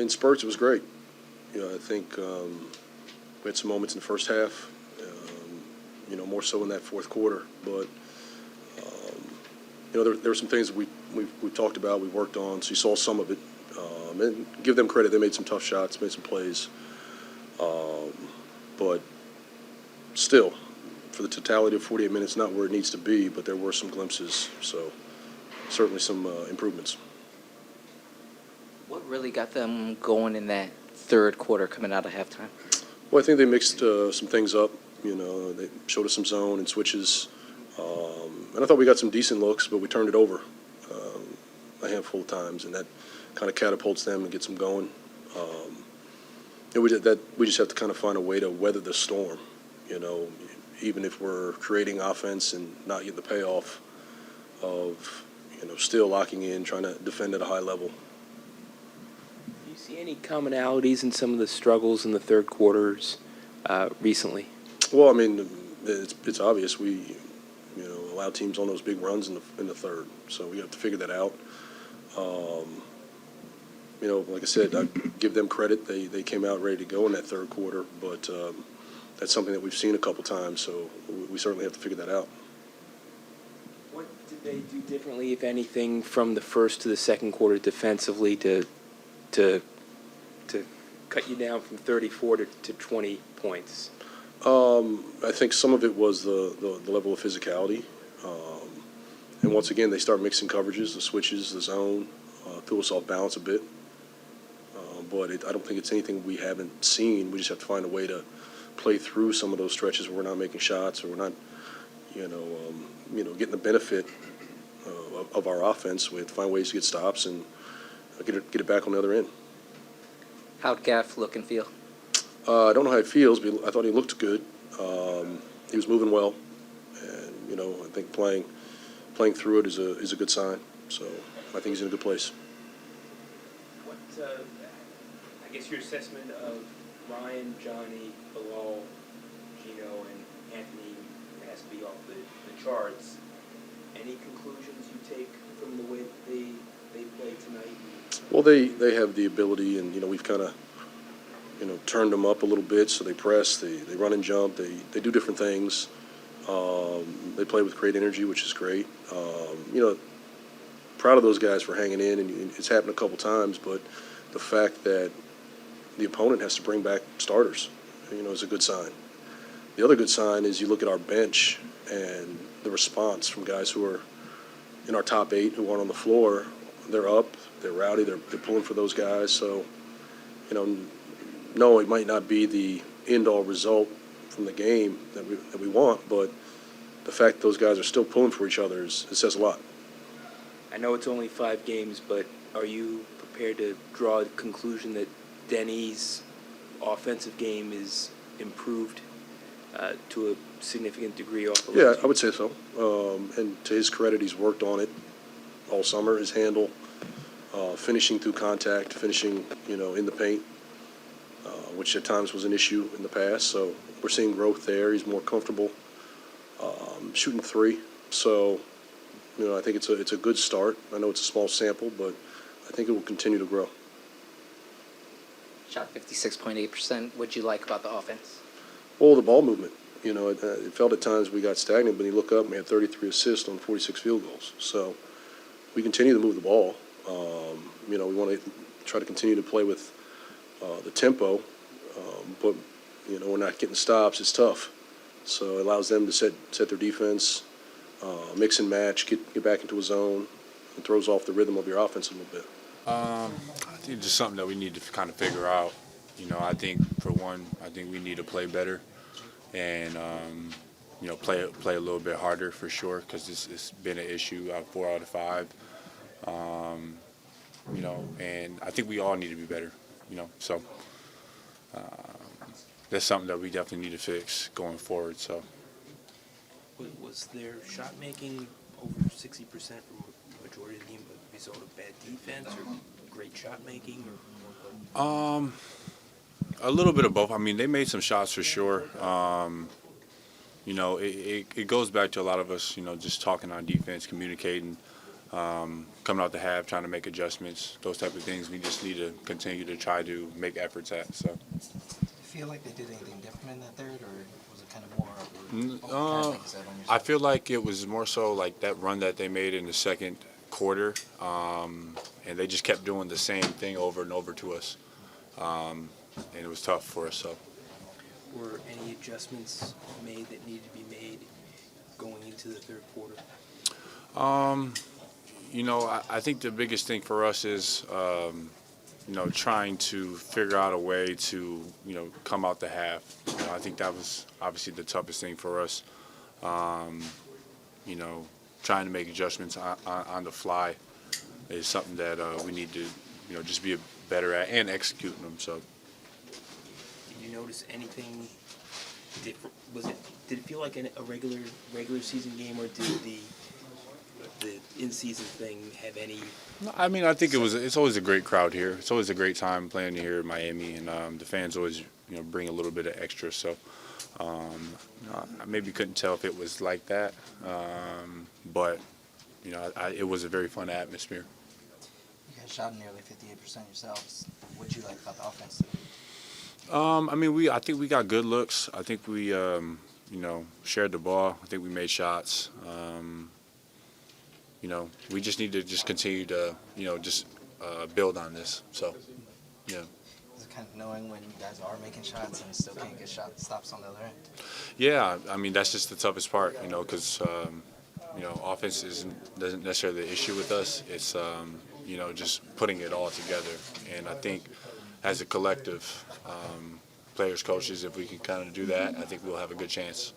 In spurts, it was great. I think we had some moments in the first half, more so in that fourth quarter. But, there were some things that we talked about, we worked on, so you saw some of it. And give them credit, they made some tough shots, made some plays. But still, for the totality of 48 minutes, not where it needs to be, but there were some glimpses. So certainly some improvements. What really got them going in that third quarter coming out of halftime? Well, I think they mixed some things up. They showed us some zone and switches. And I thought we got some decent looks, but we turned it over a handful of times, and that kind of catapults them and gets them going. We just have to kind of find a way to weather the storm, even if we're creating offense and not getting the payoff of, still locking in, trying to defend at a high level. Do you see any commonalities in some of the struggles in the third quarters recently? Well, I mean, it's obvious. We, allow teams on those big runs in the third, so we have to figure that out. Like I said, I give them credit. They came out ready to go in that third quarter, but that's something that we've seen a couple times, so we certainly have to figure that out. What did they do differently, if anything, from the first to the second quarter defensively to cut you down from 34 to 20 points? I think some of it was the level of physicality. And once again, they start mixing coverages, the switches, the zone, threw us off balance a bit. But I don't think it's anything we haven't seen. We just have to find a way to play through some of those stretches where we're not making shots or we're not, getting the benefit of our offense. We have to find ways to get stops and get it back on the other end. How'd Gaff look and feel? I don't know how he feels, but I thought he looked good. He was moving well, and I think playing through it is a good sign. So I think he's in a good place. What, I guess your assessment of Ryan, Johnny, Bilal, Gino, and Anthony has to be off the charts. Any conclusions you take from the way that they played tonight? Well, they have the ability, and we've kind of turned them up a little bit, so they press, they run and jump, they do different things. They play with great energy, which is great. Proud of those guys for hanging in, and it's happened a couple times, but the fact that the opponent has to bring back starters, is a good sign. The other good sign is you look at our bench and the response from guys who are in our top 8 who aren't on the floor. They're up, they're rowdy, they're pulling for those guys. So, no, it might not be the end-all result from the game that we want, but the fact that those guys are still pulling for each other, it says a lot. I know it's only 5 games, but are you prepared to draw a conclusion that Denny's offensive game is improved to a significant degree off of Yeah, I would say so. And to his credit, he's worked on it all summer. His handle, finishing through contact, finishing, in the paint, which at times was an issue in the past. So we're seeing growth there. He's more comfortable shooting 3. So, I think it's a good start. I know it's a small sample, but I think it will continue to grow. Shot 56.8%. What'd you like about the offense? Well, the ball movement. It felt at times we got stagnant, but you look up and we had 33 assists on 46 field goals. So we continue to move the ball. We want to try to continue to play with the tempo, but we're not getting stops. It's tough. So it allows them to set their defense, mix and match, get back into a zone, and throws off the rhythm of your offense a little bit. I think it's just something that we need to kind of figure out. I think for one, we need to play better, and play a little bit harder for sure, because it's been an issue 4 out of 5. And I think we all need to be better. So that's something that we definitely need to fix going forward. So was their shot making over 60% from the majority of the game a result of bad defense or great shot making? A little bit of both. I mean, they made some shots for sure. It goes back to a lot of us, just talking on defense, communicating. coming out the half, trying to make adjustments, those type of things. We just need to continue to try to make efforts at. So. Do you feel like they did anything different in that third, or was it kind of more? I feel like it was more so like that run that they made in the second quarter, and they just kept doing the same thing over and over to us, and it was tough for us. So. Were any adjustments made that needed to be made going into the third quarter? You know, I think the biggest thing for us is, you know, trying to figure out a way to, you know, come out the half. You know, I think that was obviously the toughest thing for us. You know, trying to make adjustments on the fly is something that we need to, you know, just be better at and executing them. So. Did you notice anything different? Did it feel like a regular season game, or did the in-season thing have any? I mean, I think it's always a great crowd here. It's always a great time playing here in Miami, and the fans always, you know, bring a little bit of extra. So I maybe couldn't tell if it was like that, but you know, it was a very fun atmosphere. You guys shot nearly 58% yourselves. What did you like about the offense today? I mean, I think we got good looks. I think we, you know, shared the ball. I think we made shots. You know, we just need to just continue to, you know, just build on this. So, yeah. Is it kind of knowing when you guys are making shots and still can't get stops on the other end? Yeah, I mean, that's just the toughest part, you know, because, you know, offense doesn't necessarily the issue with us. It's, you know, just putting it all together. And I think as a collective, players, coaches, if we can kind of do that, I think we'll have a good chance.